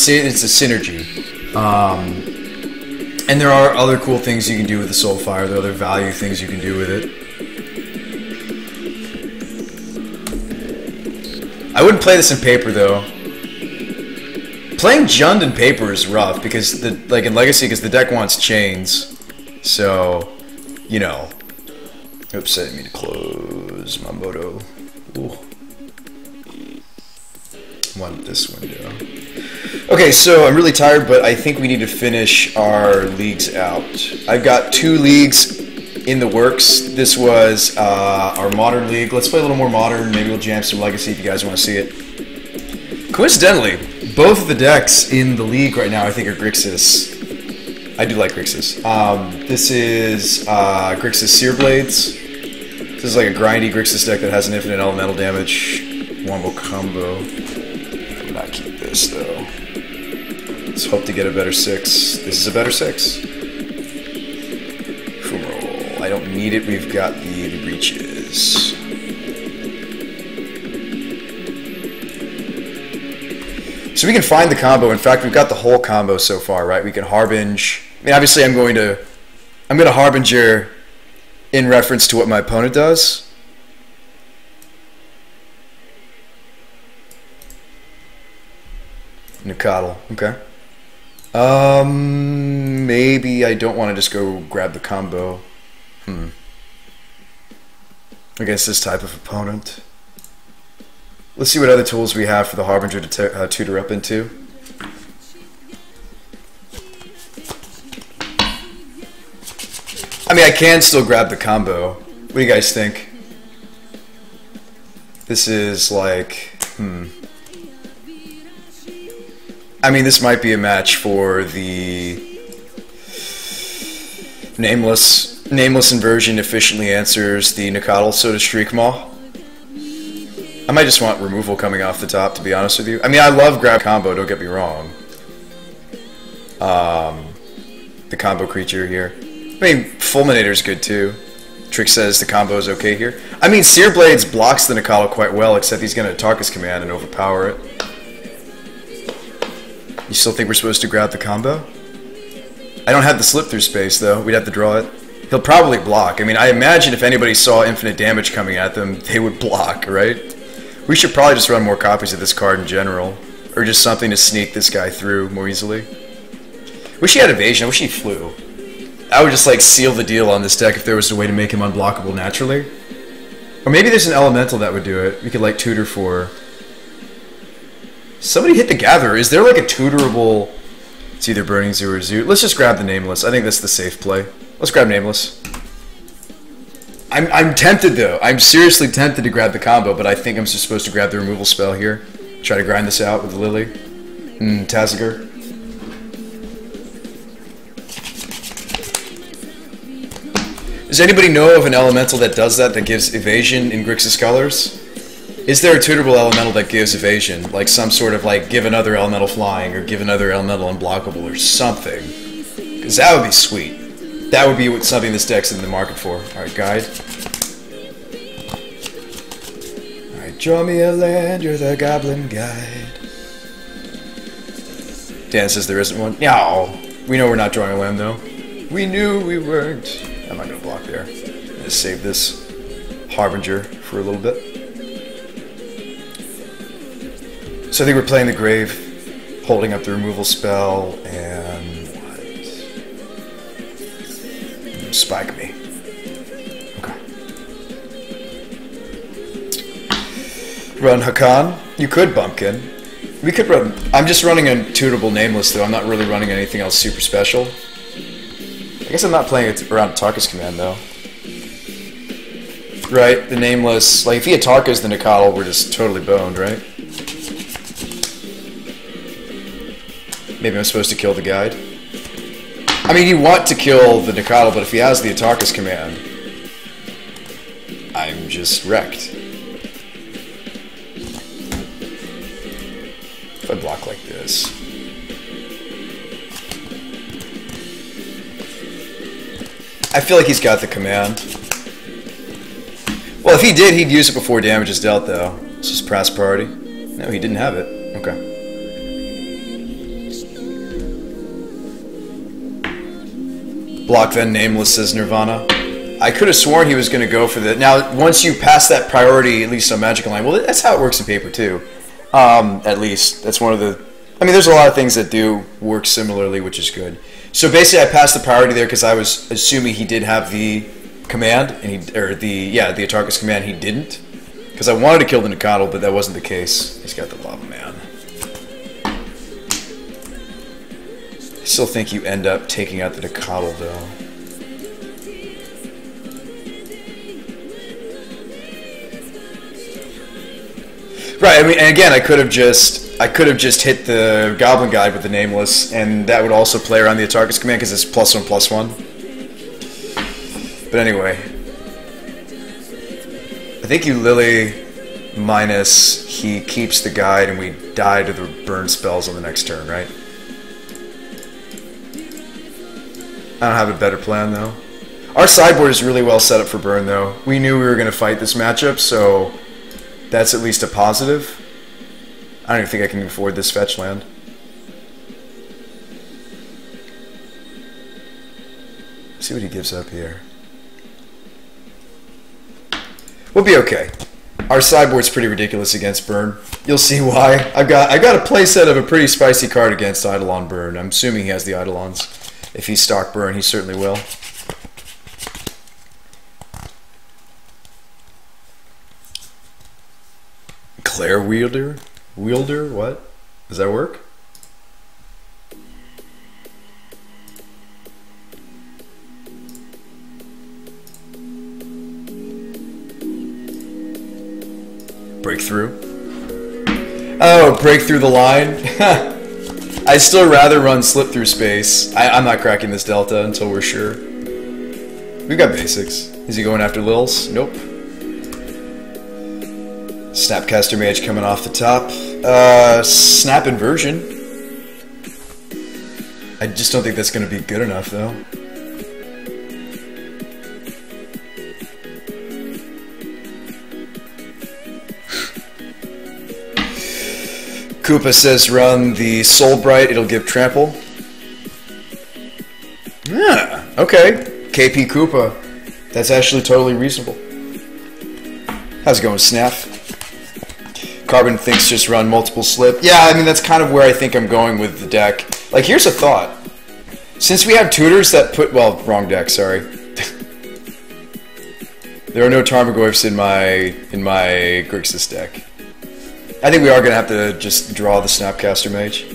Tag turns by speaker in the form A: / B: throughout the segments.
A: it's a synergy. And there are other cool things you can do with the Soulfire. There are other value things you can do with it. I wouldn't play this in paper though. Playing Jund in paper is rough because like in Legacy, because the deck wants chains. So, you know. Oops, I didn't mean to close my moto. Ooh. Want this window. Okay, so I'm really tired, but I think we need to finish our leagues out. I've got 2 leagues in the works. This was our modern league. Let's play a little more modern. Maybe we'll jam some Legacy if you guys want to see it. Coincidentally, both of the decks in the league right now I think are Grixis. I do like Grixis. This is Grixis Sear Blades. This is like a grindy Grixis deck that has an infinite elemental damage wombo combo. I'm not keep this though. Let's hope to get a better 6. This is a better 6. Roll. I don't need it. We've got the reaches. So we can find the combo. In fact, we've got the whole combo so far, right? We can Harbinge. I mean, obviously, I'm going to Harbinger in reference to what my opponent does. Nicodle. Okay. Maybe I don't want to just go grab the combo. Against this type of opponent. Let's see what other tools we have for the Harbinger to tutor up into. I mean, I can still grab the combo. What do you guys think? This is like, I mean, this might be a match for the Nameless. Nameless inversion efficiently answers the Nicodle, so does Shriek Maw. I might just want removal coming off the top, to be honest with you. I mean, I love grab combo, don't get me wrong. The combo creature here. I mean, Fulminator's good too. Trick says the combo is okay here. I mean, Sear Blades blocks the Nicodle quite well, except he's going to Tarkus command and overpower it. You still think we're supposed to grab the combo? I don't have the slip through space though. We'd have to draw it. He'll probably block. I mean, I imagine if anybody saw infinite damage coming at them, they would block, right? We should probably just run more copies of this card in general. Or just something to sneak this guy through more easily. Wish he had evasion. I wish he flew. I would just like seal the deal on this deck if there was a way to make him unblockable naturally. Or maybe there's an elemental that would do it. We could like tutor for... Somebody hit the Gatherer. Is there like a tutorable... It's either Burning Zoo or Zoo. Let's just grab the Nameless. I think that's the safe play. Let's grab Nameless. I'm tempted though. I'm seriously tempted to grab the combo, but I think I'm just supposed to grab the removal spell here. Try to grind this out with the Lily. Taziger. Does anybody know of an elemental that does that gives evasion in Grixis colors? Is there a tutorable elemental that gives evasion? Like some sort of like give another elemental flying or give another elemental unblockable or something? Because that would be sweet. That would be something this deck's in the market for. Alright, guide. Alright, draw me a land, you're the goblin guide. Dan says there isn't one. No, we know we're not drawing a land though. We knew we weren't. I'm not going to block there. I'm going to save this Harbinger for a little bit. So I think we're playing the Grave, holding up the removal spell, and what? Spike me. Okay. Run Hakan. You could Bumpkin. We could run... I'm just running a tutorable Nameless, though. I'm not really running anything else super special. I guess I'm not playing it around Tarkus command, though. Right, the Nameless... Like, if he had Tarkus, the Nicodle, we're just totally boned, right? Maybe I'm supposed to kill the guide. I mean, you want to kill the Nicodle, but if he has the Tarkus command, I'm just wrecked. If I block like this... I feel like he's got the command. Well, if he did, he'd use it before damage is dealt, though. It's just press priority. No, he didn't have it. Okay. Block then Nameless, says Nirvana. I could have sworn he was going to go for the... Now, once you pass that priority, at least on Magic Online, well, that's how it works in Paper, too. At least. That's one of the... I mean, there's a lot of things that do work similarly, which is good. So basically, I passed the priority there because I was assuming he did have the command, and the Atarkus command. He didn't. Because I wanted to kill the Nikotl, but that wasn't the case. He's got the Lava Man. I still think you end up taking out the Nikotl, though. Right, I mean, and again, I could have just hit the Goblin Guide with the Nameless, and that would also play around the Atarkus command because it's +1/+1. But anyway, I think you Lily minus he keeps the guide, and we die to the burn spells on the next turn, right? I don't have a better plan though. Our sideboard is really well set up for burn though. We knew we were going to fight this matchup, so. That's at least a positive. I don't even think I can afford this fetch land. Let's see what he gives up here. We'll be okay. Our sideboard's pretty ridiculous against burn. You'll see why. I got a playset of a pretty spicy card against Eidolon burn. I'm assuming he has the Eidolons. If he's stock burn, he certainly will. Claire Wielder? What? Does that work? Breakthrough? Oh, break through the line? I'd still rather run slip through space. I'm not cracking this delta until we're sure. We've got basics. Is he going after Lils? Nope. Snapcaster Mage coming off the top. Snap Inversion. I just don't think that's going to be good enough, though. Koopa says run the Soulbright, it'll give trample. Yeah, okay. KP Koopa. That's actually totally reasonable. How's it going, Snaff? Carbon thinks just run multiple slip. Yeah, I mean, that's kind of where I think I'm going with the deck. Like, here's a thought. Since we have tutors that put... Well, wrong deck, sorry. There are no Tarmogoyfs in my Grixis deck. I think we are going to have to just draw the Snapcaster Mage.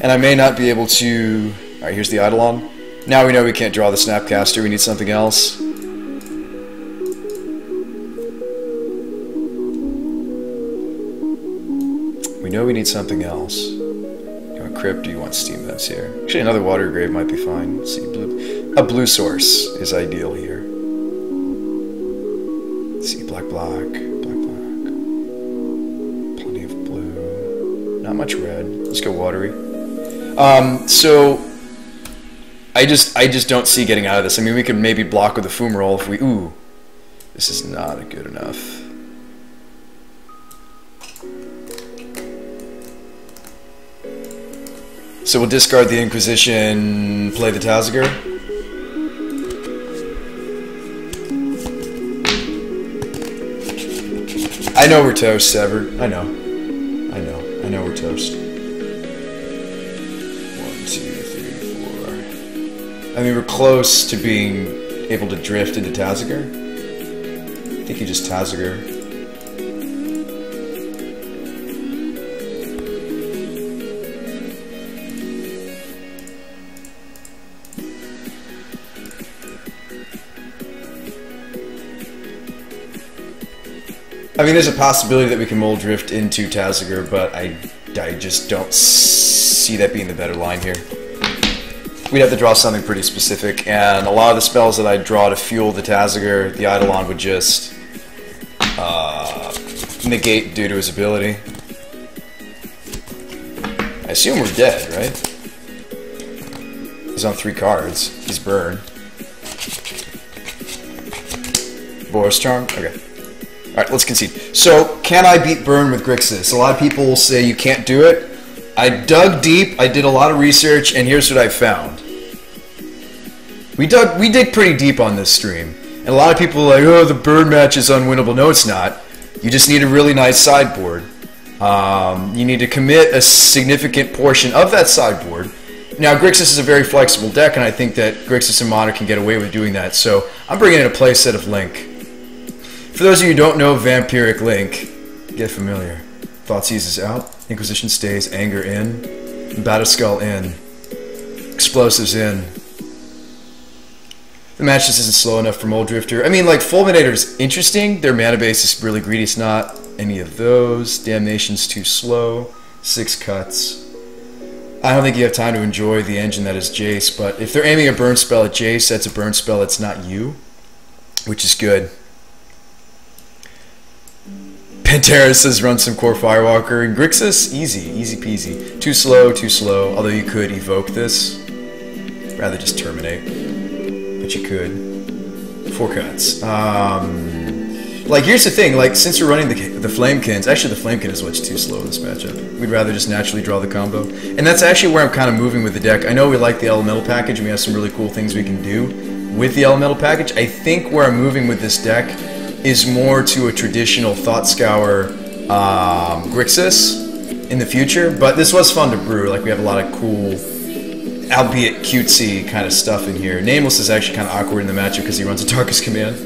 A: And I may not be able to... Alright, here's the Eidolon. Now we know we can't draw the Snapcaster. We need something else. We know we need something else. You want Crypt or you want Steam Vents here? Actually, another Water Grave might be fine. Let's see, a blue source is ideal here. Let's see, black. Plenty of blue. Not much red. Let's go watery. So I just don't see getting out of this. I mean, we could maybe block with a Fumarole if we... Ooh, this is not good enough. So we'll discard the Inquisition, play the Tazagur. I know we're toast, Sever. I know we're toast. 1, 2, 3, 4. I mean, we're close to being able to drift into Tazagur. I think you just Tazagur. I mean, there's a possibility that we can Mold Drift into Tazagur, but I just don't see that being the better line here. We'd have to draw something pretty specific, and a lot of the spells that I draw to fuel the Tazagur, the Eidolon would just negate due to his ability. I assume we're dead, right? He's on 3 cards. He's burn. Boros Charm? Okay. Alright, let's concede. So, can I beat burn with Grixis? A lot of people will say you can't do it. I dug deep, I did a lot of research, and here's what I found. We dig pretty deep on this stream. And a lot of people are like, oh, the bird match is unwinnable. No, it's not. You just need a really nice sideboard. You need to commit a significant portion of that sideboard. Now, Grixis is a very flexible deck, and I think that Grixis and Modern can get away with doing that. So I'm bringing in a playset of Link. For those of you who don't know Vampiric Link, get familiar. Thoughtseize out, Inquisition stays, Anger in, Batterskull in, Explosives in. The match just isn't slow enough for Moldrifter. I mean, like, Fulminator's interesting. Their mana base is really greedy. It's not any of those. Damnation's too slow. 6 cuts. I don't think you have time to enjoy the engine that is Jace, but if they're aiming a burn spell at Jace, that's a burn spell, it's not you, which is good. Pantera says run some core Firewalker, and Grixis, easy peasy. Too slow, although you could evoke this. Rather just terminate, but you could. 4 cuts. Like, here's the thing, like, since you're running the Flamekins, actually the Flamekin is what's too slow in this matchup. We'd rather just naturally draw the combo. And that's actually where I'm kind of moving with the deck. I know we like the Elemental package, and we have some really cool things we can do with the Elemental package. I think where I'm moving with this deck is more to a traditional Thought Scour Grixis in the future. But this was fun to brew. Like, we have a lot of cool, albeit cutesy kind of stuff in here. Nameless is actually kind of awkward in the matchup because he runs a Darkest Command.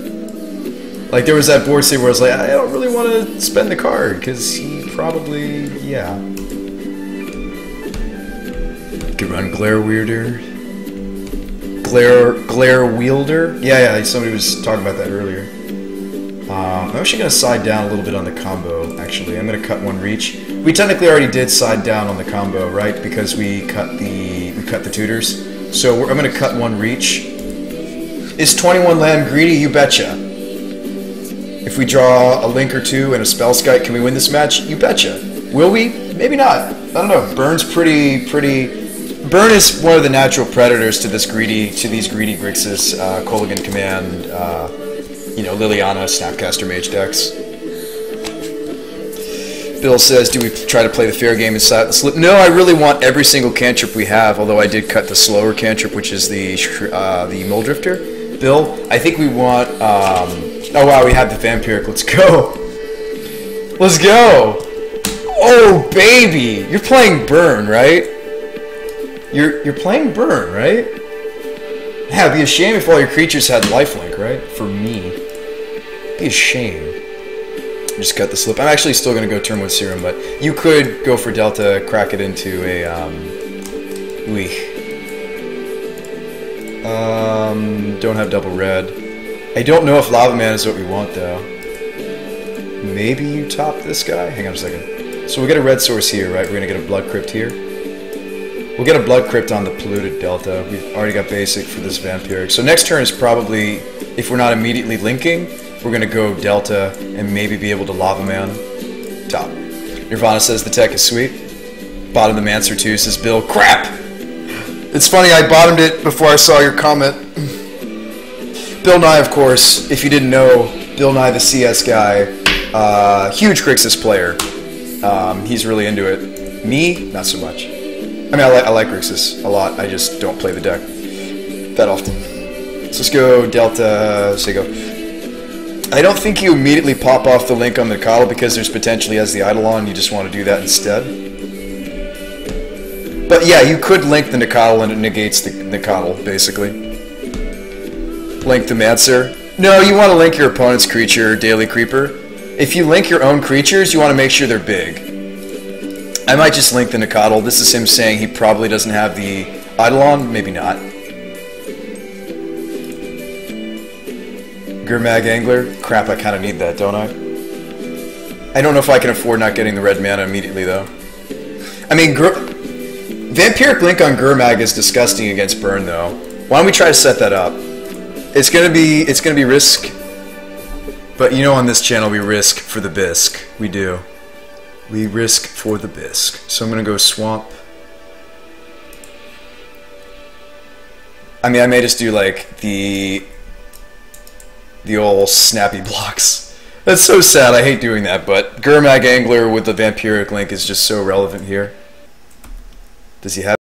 A: Like, there was that board state where I was like, I don't really want to spend the card, because he probably, yeah. Could run Glare Wielder. Glare Wielder? Yeah, somebody was talking about that earlier. I'm actually going to side down a little bit on the combo, actually. I'm going to cut 1 reach. We technically already did side down on the combo, right? Because we cut the tutors. So I'm going to cut 1 reach. Is 21 land greedy? You betcha. If we draw a Link or 2 and a Spellskite, can we win this match? You betcha. Will we? Maybe not. I don't know. Burn's pretty. Burn is one of the natural predators to these greedy Grixis, Kolaghan Command, Liliana, Snapcaster Mage decks. Bill says, do we try to play the fair game inside the slip? No, I really want every single cantrip we have, although I did cut the slower cantrip, which is the Moldrifter. Bill, I think we want... oh wow, we have the Vampiric. Let's go. Let's go. Oh baby, you're playing Burn, right? You're playing Burn, right? Yeah, it'd be a shame if all your creatures had lifelink, right? For me, it'd be a shame. Just cut the slip. I'm actually still gonna go turn 1 Serum, but you could go for Delta, crack it into a don't have double red. I don't know if Lava Man is what we want, though. Maybe you top this guy? Hang on a second. So we'll get a red source here, right? We're going to get a Blood Crypt here. We'll get a Blood Crypt on the Polluted Delta. We've already got basic for this Vampiric. So next turn is probably, if we're not immediately linking, we're going to go Delta and maybe be able to Lava Man. Top. Nirvana says the tech is sweet. Bottom the Mancer 2 says Bill, crap! It's funny, I bottomed it before I saw your comment. Bill Nye, of course, if you didn't know, Bill Nye the CS guy, huge Grixis player. He's really into it. Me, not so much. I mean, I like Grixis a lot, I just don't play the deck that often. So let's go Delta Sego. I don't think you immediately pop off the Link on the Coddle because there's potentially as the Eidolon, you just want to do that instead. But yeah, you could link the Nicodle and it negates the Nicodle, basically. Link the Mancer. No, you want to link your opponent's creature, Daily Creeper. If you link your own creatures, you want to make sure they're big. I might just link the Nicodle. This is him saying he probably doesn't have the Eidolon. Maybe not. Gurmag Angler. Crap, I kind of need that, don't I? I don't know if I can afford not getting the red mana immediately, though. I mean, Vampiric Link on Gurmag is disgusting against Burn, though. Why don't we try to set that up? It's gonna be risk, but you know on this channel we risk for the bisque. We do. We risk for the bisque. So I'm gonna go Swamp. I mean, I may just do like the old snappy blocks. That's so sad. I hate doing that, but Gurmag Angler with the Vampiric Link is just so relevant here. Does he have